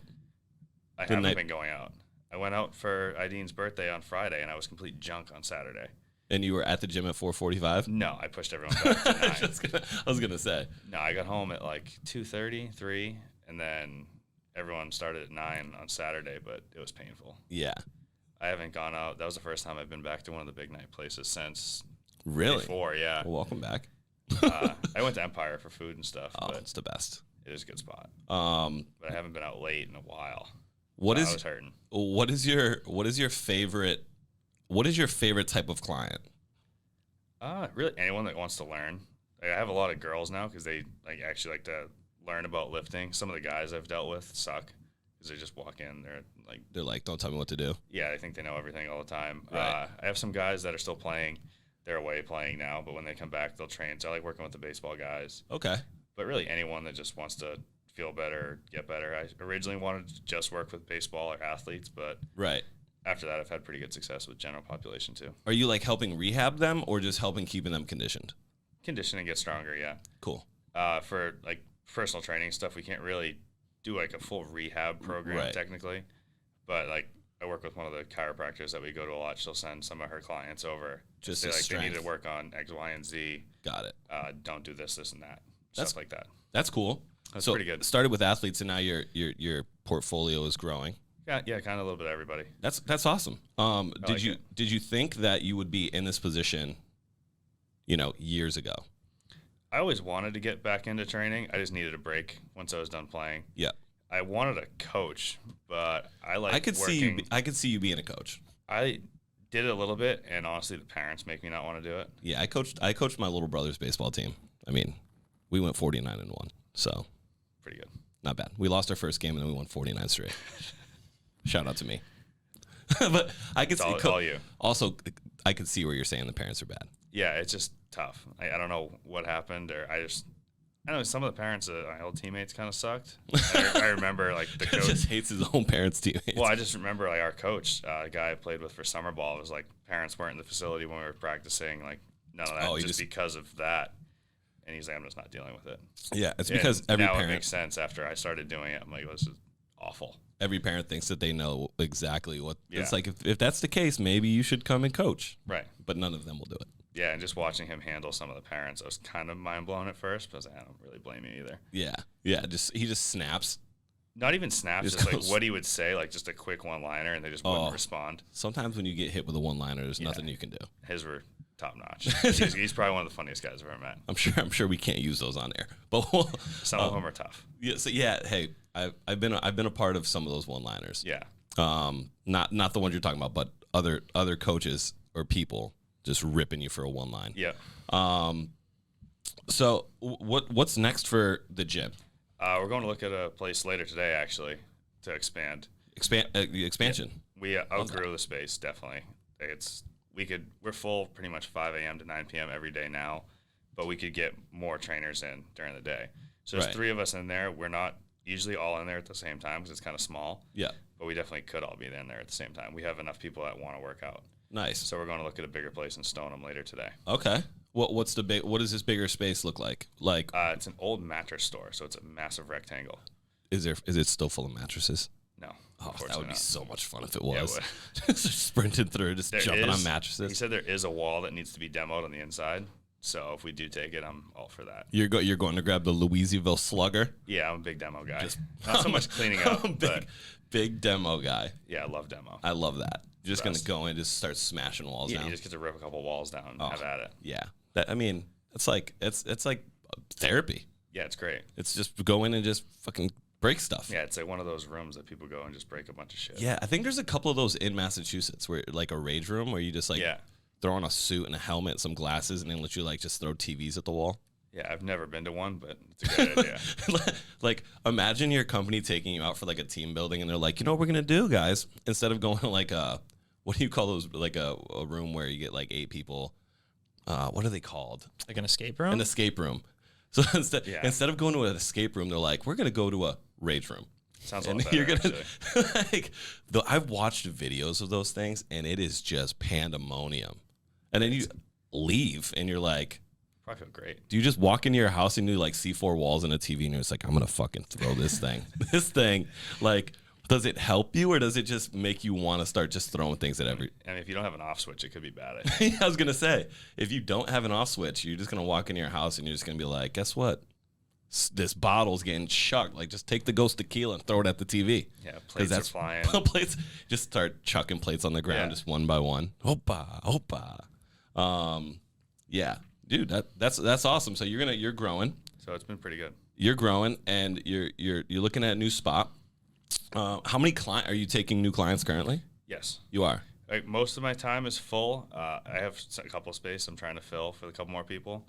I the haven't night- been going out. I went out for Ideen's birthday on Friday, and I was complete junk on Saturday. And you were at the gym at 4:45? No, I pushed everyone back to 9. I was gonna say. No, I got home at like 2:30, 3, and then everyone started at 9 on Saturday, but it was painful. Yeah. I haven't gone out. That was the first time I've been back to one of the big night places since Really? before, yeah. Well, welcome back. I went to Empire for food and stuff, Oh, but it's the best. it is a good spot. But I haven't been out late in a while. what I is was hurting. what is your favorite type of client? Really, anyone that wants to learn. Like, I have a lot of girls now because they actually like to learn about lifting. Some of the guys I've dealt with suck because they just walk in. They're like, don't tell me what to do. Yeah, they think they know everything all the time. Right. I have some guys that are still playing. They're away playing now, but when they come back, they'll train. So I like working with the baseball guys. Okay. But really, anyone that just wants to feel better, get better. I originally wanted to just work with baseball or athletes, but Right. after that, I've had pretty good success with general population too. Are you like helping rehab them or just helping keeping them conditioned? Conditioning gets stronger, yeah. Cool. For like personal training stuff, we can't really do like a full rehab program Right. technically, but like I work with one of the chiropractors that we go to a lot. She'll send some of her clients over Just say the like they need strength. to work on X, Y, and Z. Got it. Don't do this, this, and that. That's- Stuff like that. That's cool. That's so pretty good. Started with athletes and now your portfolio is growing. Yeah, kind of a little bit of everybody. That's awesome. Did like you it. did you think that you would be in this position, years ago? I always wanted to get back into training. I just needed a break once I was done playing. Yeah. I wanted to coach, but I could working. I could see you being a coach. I did it a little bit, and honestly, the parents make me not want to do it. Yeah, I coached my little brother's baseball team. I mean, we went 49-1, so Pretty good. not bad. We lost our first game and then we won 49 straight. Shout out to me. But I could see all you. Also, I could see where you're saying the parents are bad. Yeah, it's just tough. I don't know what happened, or I don't know, some of the parents, my old teammates kind of sucked. I remember like the He coach. just hates his own parents' teammates. Well, I just remember like our coach, a guy I played with for summer ball, was like parents weren't in the facility when we were practicing, like none of that, Oh, just because of that. And he's like, I'm just not dealing with it. Yeah, it's because And every now it parent makes sense after I started doing it. I'm like, this is awful. every parent thinks that they know exactly what. It's Yeah. like if that's the case, maybe you should come and coach. Right. But none of them will do it. Yeah, and just watching him handle some of the parents, I was kind of mind blown at first, but I was like, I don't really blame you either. Yeah, he just snaps. Not even snaps, Just just like goes- what he would say, like just a quick one-liner, and they just wouldn't respond. Sometimes when you get hit with a one-liner, there's nothing you can do. His were top notch. he's probably one of the funniest guys I've ever met. I'm sure we can't use those on air, but Some of them are tough. yeah. So yeah, hey, I've been a part of some of those one-liners. Yeah. Not the ones you're talking about, but other coaches or people just ripping you for a one-line. Yeah. So what's next for the gym? We're going to look at a place later today, actually, to expand. Expansion. We outgrew the space, definitely. We're full pretty much 5 a.m. to 9 p.m. every day now, but we could get more trainers in during the day. So there's Right. 3 of us in there. We're not usually all in there at the same time because it's kind of small, Yeah. but we definitely could all be in there at the same time. We have enough people that want to work out. Nice. So we're going to look at a bigger place in Stoneham later today. Okay. What does this bigger space look like? Like, It's an old mattress store, so it's a massive rectangle. is it still full of mattresses? No. Oh, that would be so much fun if it Yeah, was. Just sprinting through, just jumping on mattresses. He said there is a wall that needs to be demoed on the inside. So if we do take it, I'm all for that. You're going to grab the Louisville Slugger? Yeah, I'm a big demo guy. Not so much cleaning up, but big demo guy. Yeah, I love demo. I love that. You're just going to go in and just start smashing walls down. You just get to rip a couple walls down and have at it. Yeah. It's like therapy. Yeah, it's great. It's just go in and just fucking break stuff. Yeah, it's like one of those rooms that people go and just break a bunch of shit. Yeah, I think there's a couple of those in Massachusetts where like a rage room where you just like throw on a suit and a helmet, some glasses, and then let you like just throw TVs at the wall. Yeah, I've never been to one, but it's a great idea. Like, imagine your company taking you out for like a team building, and they're like, you know what we're gonna do, guys? Instead of going to like what do you call those? Like a room where you get like 8 people. What are they called? Like an escape room? An escape room. So instead of going to an escape room, they're like, we're gonna go to a rage room. Sounds a lot better, actually. Like, I've watched videos of those things, and it is just pandemonium. And then you leave, and you're like, probably feel great. do you just walk into your house and you like see 4 walls and a TV, and you're just like, I'm gonna fucking throw this thing. This thing, like, does it help you, or does it just make you want to start just throwing things at every? I mean, if you don't have an off switch, it could be bad. I was gonna say, if you don't have an off switch, you're just gonna walk into your house and you're just gonna be like, guess what? This bottle's getting chucked. Like, just take the Ghost Tequila and throw it at the TV. Yeah, plates are flying. Plates, just start chucking plates on the ground, just one by one. Opa. Yeah, dude, that's awesome. So you're growing. So it's been pretty good. You're growing, and you're looking at a new spot. How many are you taking new clients currently? Yes, you are. Like, most of my time is full. I have a couple of space I'm trying to fill for a couple more people.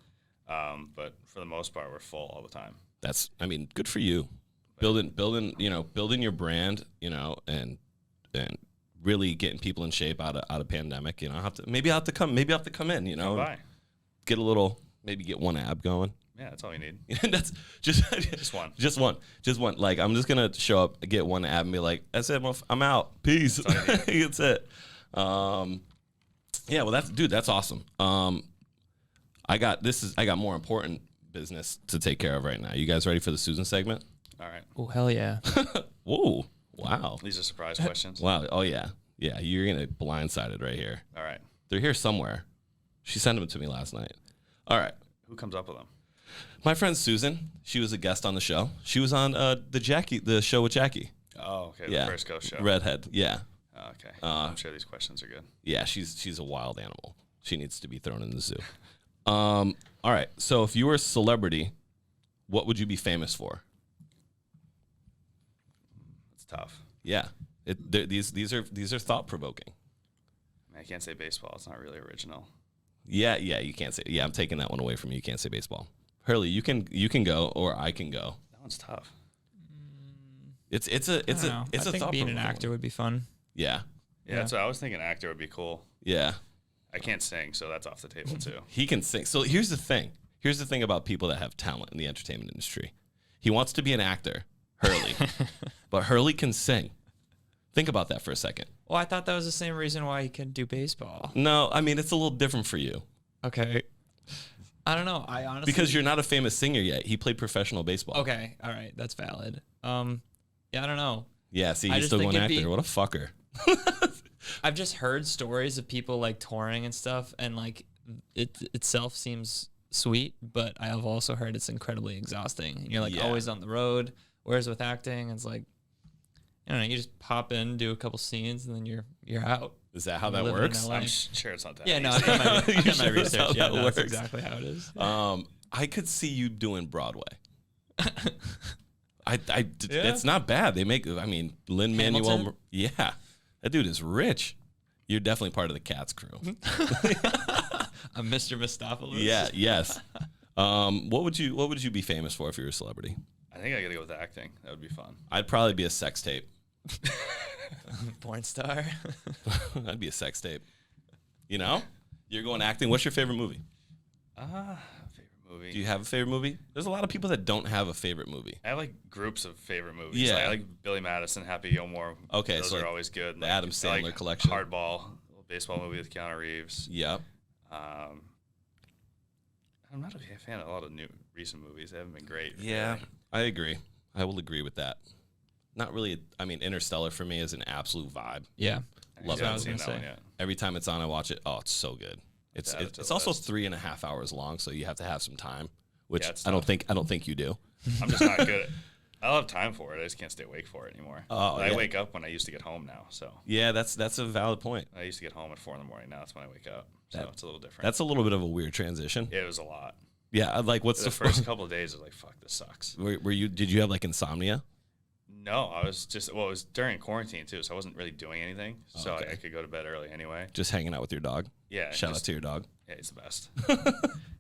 But for the most part, we're full all the time. That's, good for you. Building your brand, and really getting people in shape out of pandemic. Maybe I'll have to come in, get a little, maybe get one ab going. Yeah, that's all you need. That's just one. Just one. Like, I'm just gonna show up, get one ab, and be like, that's it, I'm out. Peace. That's it. Yeah, well, that's awesome. I got more important business to take care of right now. You guys ready for the Susan segment? All right. Oh, hell yeah. Whoa. Wow. These are surprise questions. Wow. Oh, yeah. Yeah, you're going to blindsided right here. All right. They're here somewhere. She sent them to me last night. All right. Who comes up with them? My friend Susan. She was a guest on the show. She was on the show with Jackie. Oh, okay. The first Ghost show. Redhead. Yeah. Oh, okay. I'm sure these questions are good. Yeah, she's a wild animal. She needs to be thrown in the zoo. All right. So if you were a celebrity, what would you be famous for? It's tough. Yeah. These are thought provoking. I can't say baseball. It's not really original. Yeah. You can't say. Yeah, I'm taking that one away from you. You can't say baseball. Hurley, you can go, or I can go. That one's tough. It's a I think thought being an actor would be fun. Yeah. Yeah, that's what I was thinking. Actor would be cool. Yeah. I can't sing, so that's off the table too. He can sing. So here's the thing. Here's the thing about people that have talent in the entertainment industry. He wants to be an actor, Hurley, but Hurley can sing. Think about that for a second. Well, I thought that was the same reason why he couldn't do baseball. No, it's a little different for you. Okay. I don't know. I honestly, because you're not a famous singer yet. He played professional baseball. Okay. All right. That's valid. Yeah, I don't know. Yeah, see, he's still going actor. What a fucker. I've just heard stories of people like touring and stuff, and like it itself seems sweet, but I have also heard it's incredibly exhausting. And you're like always on the road. Whereas with acting, it's like, I don't know, you just pop in, do a couple scenes, and then you're out. Is that how that works? I'm sure it's not that. Yeah, easy. no, I've done my research. Yeah, that's that's exactly how it is. I could see you doing Broadway. It's not bad. They make, Lin-Manuel. Yeah, that dude is rich. You're definitely part of the Cats crew. I'm Mr. Mistopheles. Yeah. Yes. What would you be famous for if you were a celebrity? I think I gotta go with acting. That would be fun. I'd probably be a sex tape. Porn star. I'd be a sex tape. You're going acting. What's your favorite movie? Favorite movie. Do you have a favorite movie? There's a lot of people that don't have a favorite movie. I have like groups of favorite movies. Yeah. Like, I like Billy Madison, Happy Gilmore. Okay, those so are always good. The Adam Sandler collection. Hardball, a baseball movie with Keanu Reeves. Yep. I'm not a fan of a lot of recent movies. They haven't been great. Yeah, I agree. I will agree with that. not really. I mean, Interstellar for me is an absolute vibe. Yeah. Love I haven't it. seen that say. one yet. Every time it's on, I watch it. Oh, it's so good. It's Add it to it's the also list. 3.5 hours long, so you have to have some time, which Yeah, it's I don't tough. think you do. I'm just not good. I'll have time for it. I just can't stay awake for it anymore. Oh, But I yeah. wake up when I used to get home now. So Yeah, that's a valid point. I used to get home at 4 in the morning. Now that's when I wake up. So it's a little different. That's a little bit of a weird transition. Yeah, it was a lot. Yeah, like what's The first couple of days, I was like, fuck, this sucks. were you? Did you have like insomnia? No, I was just, well, it was during quarantine too, so I wasn't really doing anything. So okay. I could go to bed early anyway. Just hanging out with your dog. Yeah. Shout out just- to your dog. Yeah, he's the best.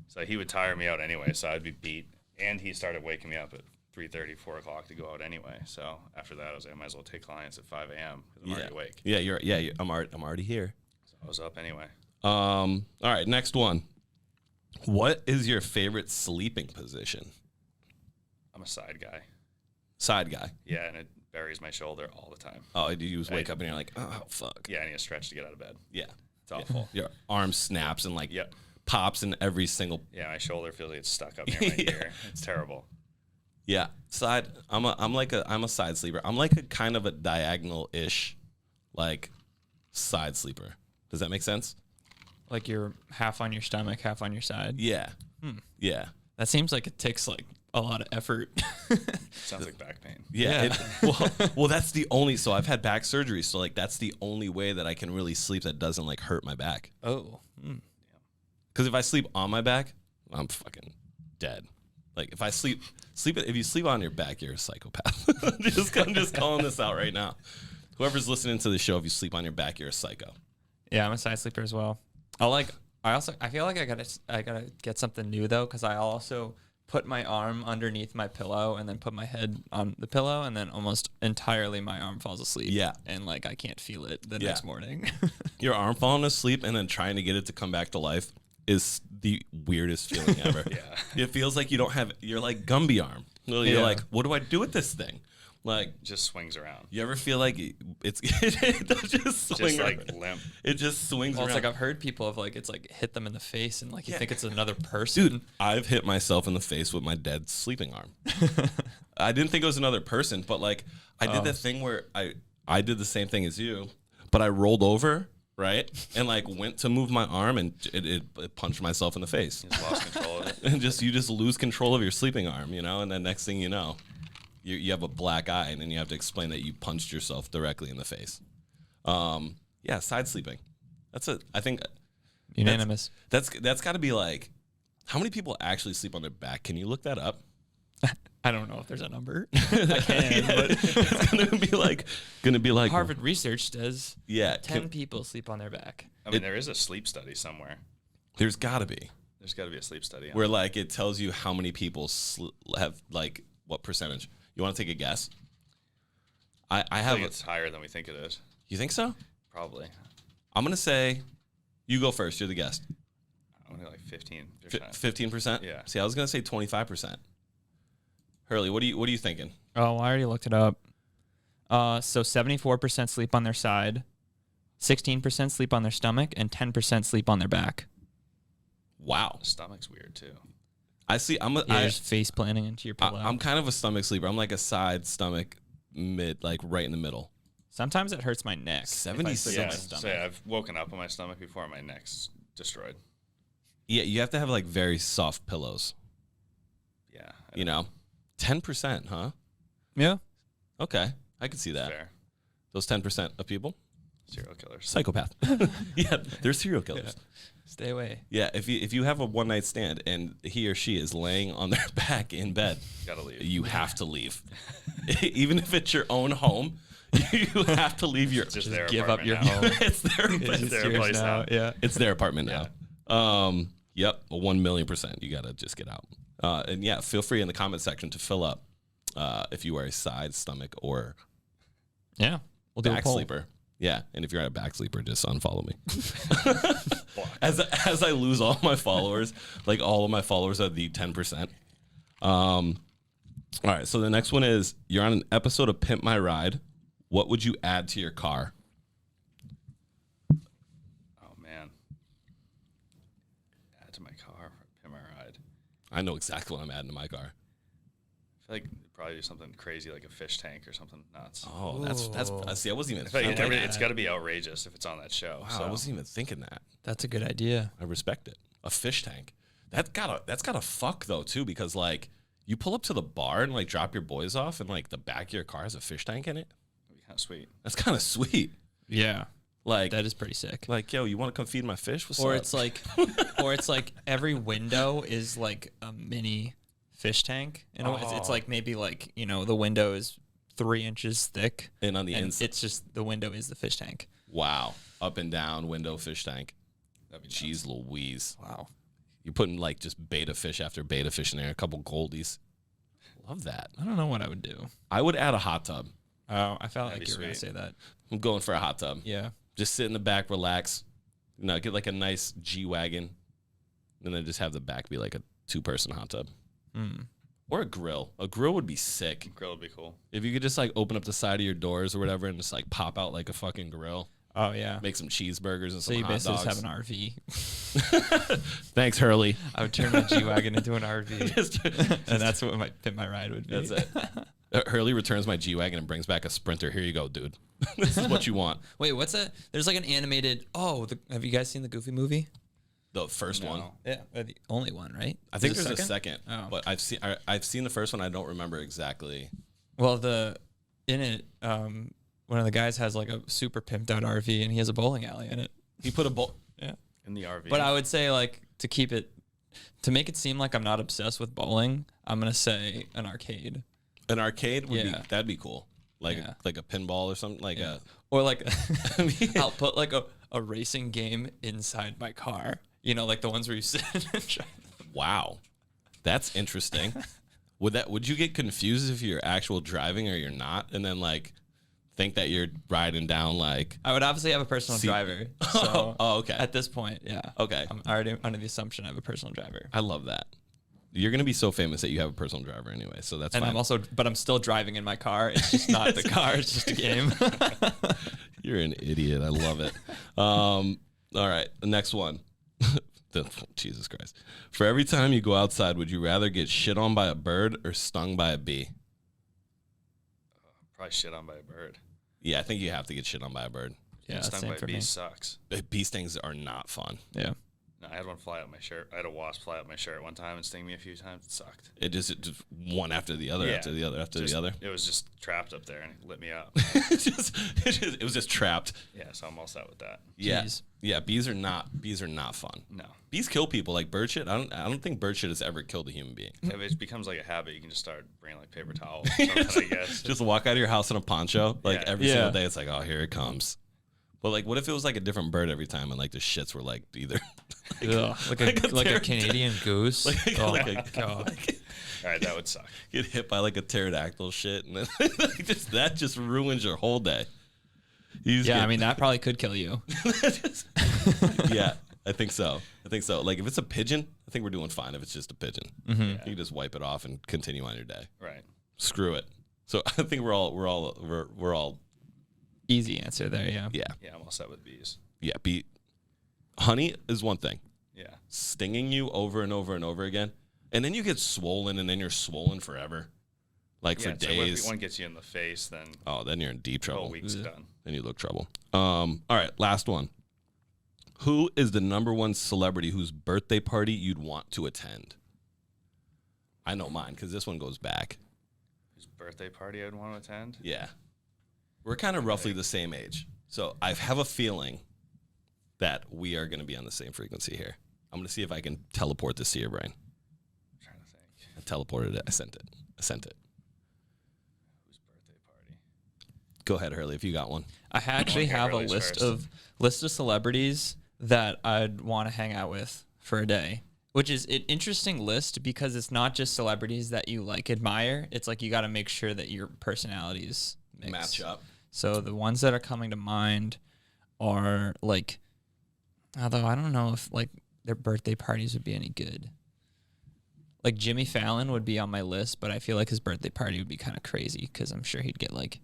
So he would tire me out anyway, so I'd be beat. And he started waking me up at 3:30, 4 o'clock to go out anyway. So after that, I was like, I might as well take clients at 5 a.m. because I'm already awake. Yeah, I'm already here. So I was up anyway. All right, next one. What is your favorite sleeping position? I'm a side guy. Side guy. Yeah, and it buries my shoulder all the time. Oh, you just wake up and you're like, oh fuck. Yeah, I need a stretch to get out of bed. Yeah. It's awful. Your arm snaps and like Yep. pops in every single. Yeah, my shoulder feels like it's stuck up near my ear. It's terrible. Yeah, side. I'm a side sleeper. I'm like a kind of a diagonal-ish, like side sleeper. Does that make sense? Like you're half on your stomach, half on your side. Yeah. Yeah. That seems like it takes like a lot of effort. Sounds like back pain. Yeah. Well, that's the only. So I've had back surgery, so like that's the only way that I can really sleep that doesn't like hurt my back. Oh. Because if I sleep on my back, I'm fucking dead. Like if I sleep if you sleep on your back, you're a psychopath. I'm just calling this out right now. Whoever's listening to the show, if you sleep on your back, you're a psycho. Yeah, I'm a side sleeper as well. I feel like I gotta get something new though, because I also put my arm underneath my pillow and then put my head on the pillow, and then almost entirely my arm falls asleep. Yeah. And like I can't feel it the next morning. Your arm falling asleep and then trying to get it to come back to life is the weirdest feeling ever. Yeah. It feels like you're like Gumby arm. You're Yeah. like, what do I do with this thing? Like, Just swings around. you ever feel like it does just swing Just like around. limp. It just swings Well, around. it's like I've heard people have like it's like hit them in the face and like you Yeah. think it's another person. Dude, I've hit myself in the face with my dead sleeping arm. I didn't think it was another person, but like I did that thing where I did the same thing as you, but I rolled over, right? And like went to move my arm and it punched myself in the face. Just lost control of it. And you just lose control of your sleeping arm, and then next thing you know, you have a black eye and then you have to explain that you punched yourself directly in the face. Yeah, side sleeping. I think Unanimous. that's got to be like, how many people actually sleep on their back? Can you look that up? I don't know if there's a number. I can, but It's gonna be like Harvard research says Yeah, 10 people sleep on their back. I mean, there is a sleep study somewhere. there's got to be There's got to be a sleep study. where like it tells you how many people have like what percentage. You want to take a guess? I I have. think it's higher than we think it is. You think so? Probably. I'm gonna say, you go first. You're the guest. I'm going to like 15%. 15%. Yeah. See, I was gonna say 25%. Hurley, what are you thinking? Oh, I already looked it up. So 74% sleep on their side, 16% sleep on their stomach, and 10% sleep on their back. Wow. The stomach's weird too. I see. You're just face planting into your pillow. I'm kind of a stomach sleeper. I'm like a side stomach, mid, like right in the middle. Sometimes it hurts my neck. if I 76. sleep on Yeah, my so stomach. I've woken up on my stomach before and my neck's destroyed. Yeah, you have to have like very soft pillows. Yeah. 10%, huh? Yeah. Okay, I can see that. Fair. Those 10% of people, Serial killers. psychopath. Yeah, they're serial killers. Stay away. Yeah, if you have a one night stand and he or she is laying on their back in bed, Gotta leave. you have to leave. Even if it's your own home, you have to leave your. Just their Give up apartment your now. home. It's their. It's their yours place now. Yeah. It's their apartment now. Yep, 1,000,000%. You gotta just get out. And yeah, feel free in the comment section to fill up if you are a side, stomach, or Yeah. We'll do a back poll. sleeper. Yeah, and if you're a back sleeper, just unfollow me. as I lose all my followers, like all of my followers are the 10%. All right, so the next one is you're on an episode of Pimp My Ride. What would you add to your car? Oh, man. Add to my car. Pimp my ride. I know exactly what I'm adding to my car. I feel like probably do something crazy like a fish tank or something nuts. Oh, that's see, I wasn't even I feel like thinking that. it's got to be outrageous if it's on that show. Wow, So. I wasn't even thinking that. That's a good idea. I respect it. A fish tank. That's gotta fuck though too, because like you pull up to the bar and like drop your boys off and like the back of your car has a fish tank in it. That'd be kind of sweet. That's kind of sweet. Yeah. Like That is pretty sick. Like, yo, you want to come feed my fish? What's Or up? it's like, every window is like a mini fish tank. You know, it's like maybe like, you know, the window is 3 inches thick, and on the inside, it's just the window is the fish tank. wow, up and down window fish tank. That'd be Jeez Louise. Wow. You're putting like just beta fish after beta fish in there, a couple goldies. Love that. I don't know what I would do. I would add a hot tub. Oh, I felt That'd like be you were gonna sweet. say that. I'm going for a hot tub. Yeah. Just sit in the back, relax. You know, get like a nice G-Wagon. And then just have the back be like a 2-person hot tub. Or a grill. A grill would be sick. Grill would be cool. If you could just like open up the side of your doors or whatever and just like pop out like a fucking grill. Oh yeah. Make some cheeseburgers and So some you hot basically dogs. just have an RV. Thanks, Hurley. I would turn my G-Wagon into an RV. And that's what my ride would be. That's it. Hurley returns my G-Wagon and brings back a Sprinter. Here you go, dude. This is what you want. Wait, what's that? There's like an animated. Have you guys seen the Goofy movie? The first one. Yeah, the only one, right? I think Is there's it a second, Oh. but I've seen the first one. I don't remember exactly. Well, in it, one of the guys has like a super pimped out RV, and he has a bowling alley in it. He put a bowl. Yeah, In the RV. but I would say like to make it seem like I'm not obsessed with bowling, I'm gonna say an arcade. An arcade would Yeah. that'd be cool. Like Yeah. like a pinball or something. Like Yeah. a Or like I'll put like a racing game inside my car. You know, like the ones where you sit and drive. wow, that's interesting. Would you get confused if you're actual driving or you're not, and then like think that you're riding down like? I would obviously have a personal driver. So Oh, okay. At this point, yeah. Okay. I'm already under the assumption I have a personal driver. I love that. You're gonna be so famous that you have a personal driver anyway, so that's And fine. I'm still driving in my car. It's just not the car. It's just a game. You're an idiot. I love it. All right, the next one. Jesus Christ. For every time you go outside, would you rather get shit on by a bird or stung by a bee? Probably shit on by a bird. Yeah, I think you have to get shit on by a bird. Yeah, Stung same by for a bee me. sucks. Bee stings are not fun. Yeah. No, I had one fly up my shirt. I had a wasp fly up my shirt one time and sting me a few times. It sucked. It just one after the other, Yeah. after the other, after Just- the other. It was just trapped up there and it lit me up. It was just trapped. Yeah, so I'm all set with that. Yeah, Jeez. yeah. Bees are not fun. No. Bees kill people like bird shit. I don't think bird shit has ever killed a human being. If it becomes like a habit, you can just start bringing like paper towels or something, I guess. Just walk out of your house in a poncho like Yeah. every Yeah. single day. It's like, oh, here it comes. But like, what if it was like a different bird every time and like the shits were like either Ugh, like a pterodactyl. Canadian goose. Oh like my a- god. All right, that would suck. get hit by like a pterodactyl shit and then that just ruins your whole day. Yeah, I mean that probably could kill you. Yeah, I think so. Like if it's a pigeon, I think we're doing fine. If it's just a pigeon, you can just wipe it off and continue on your day. Right. Screw it. So I think we're all Easy answer there. Yeah. yeah. Yeah, I'm all set with bees. Honey is one thing. Yeah. Stinging you over and over and over again, and then you get swollen, and then you're swollen forever, like for Yeah, so days. if one gets you in the face, then Oh, then you're in deep the whole trouble. week's done. Then you look trouble. All right, last one. Who is the number one celebrity whose birthday party you'd want to attend? I know mine because this one goes back. Whose birthday party I'd want to attend? Yeah, we're kind of roughly the same age, so I have a feeling that we are going to be on the same frequency here. I'm going to see if I can teleport this to your brain. I'm trying to think. I teleported it. I sent it. Whose birthday party? Go ahead, Hurley, if you got one. I actually Okay, have a Hurley's list first. of celebrities that I'd want to hang out with for a day, which is an interesting list because it's not just celebrities that you like admire. It's like you got to make sure that your personalities mix. Match up. So the ones that are coming to mind are like, although I don't know if like their birthday parties would be any good. Like Jimmy Fallon would be on my list, but I feel like his birthday party would be kind of crazy because I'm sure he'd get like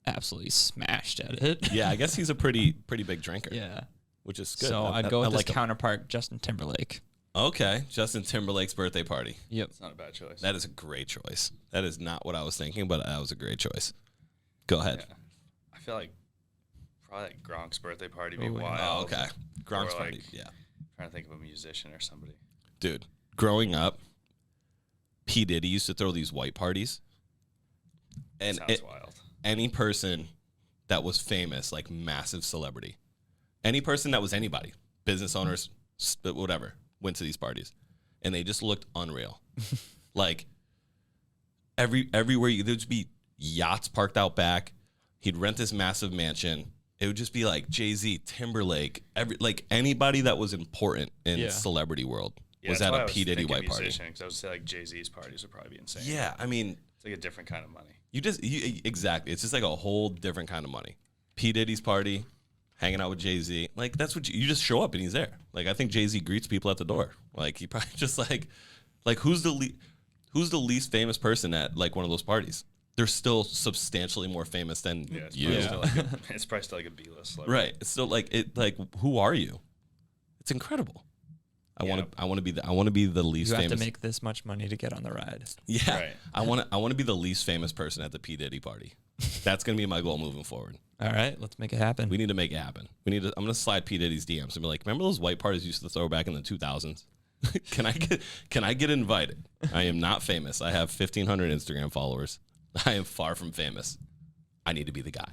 absolutely smashed at it. Yeah, I guess he's a pretty big drinker. Yeah. Which is good. So I'd go with I his like him. counterpart, Justin Timberlake. Okay, Justin Timberlake's birthday party. Yep. It's not a bad choice. That is a great choice. That is not what I was thinking, but that was a great choice. Go ahead. Yeah. I feel like probably like Gronk's birthday party would be Ooh, yeah. wild. Oh, okay. Gronk's Or, party. like, Yeah. Trying to think of a musician or somebody. Dude, growing up, P. Diddy used to throw these white parties. And Sounds wild. any person that was famous, like massive celebrity, any person that was anybody, business owners, whatever, went to these parties. And they just looked unreal. Like, everywhere there'd just be yachts parked out back. He'd rent this massive mansion. It would just be like Jay-Z, Timberlake, anybody that was important in celebrity world was at a P. Diddy white party. Because I would say like Jay-Z's parties would probably be insane. Yeah, I mean, It's like a different kind of money. exactly. It's just like a whole different kind of money. P. Diddy's party, hanging out with Jay-Z. Like, that's what you just show up and he's there. Like, I think Jay-Z greets people at the door. Like, he probably just like who's the least famous person at like one of those parties? They're still substantially more famous than It's you. probably still like it's probably still like a B-list celebrity. Right. It's still like who are you? It's incredible. I want to be the least You have famous. to make this much money to get on the ride. Yeah. Right. I want to be the least famous person at the P. Diddy party. That's going to be my goal moving forward. All right, let's make it happen. We need to make it happen. I'm going to slide P. Diddy's DMs and be like, remember those white parties you used to throw back in the 2000s? Can I get invited? I am not famous. I have 1,500 Instagram followers. I am far from famous. I need to be the guy.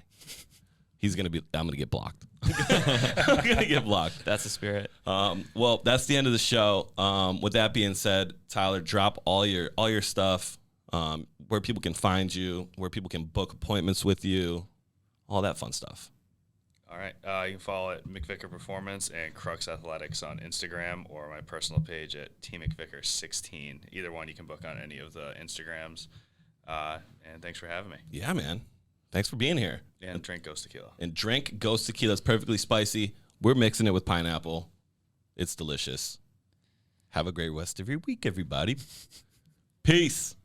I'm going to get blocked. I'm going to get blocked. That's the spirit. Well, that's the end of the show. With that being said, Tyler, drop all your stuff, where people can find you, where people can book appointments with you, all that fun stuff. All right. You can follow at Mcvicar Performance and Crux Athletics on Instagram, or my personal page at TMcVicar16. Either one you can book on any of the Instagrams. And thanks for having me. Yeah, man. Thanks for being here. And drink Ghost Tequila. And drink Ghost Tequila. It's perfectly spicy. We're mixing it with pineapple. It's delicious. Have a great rest of your week, everybody. Peace.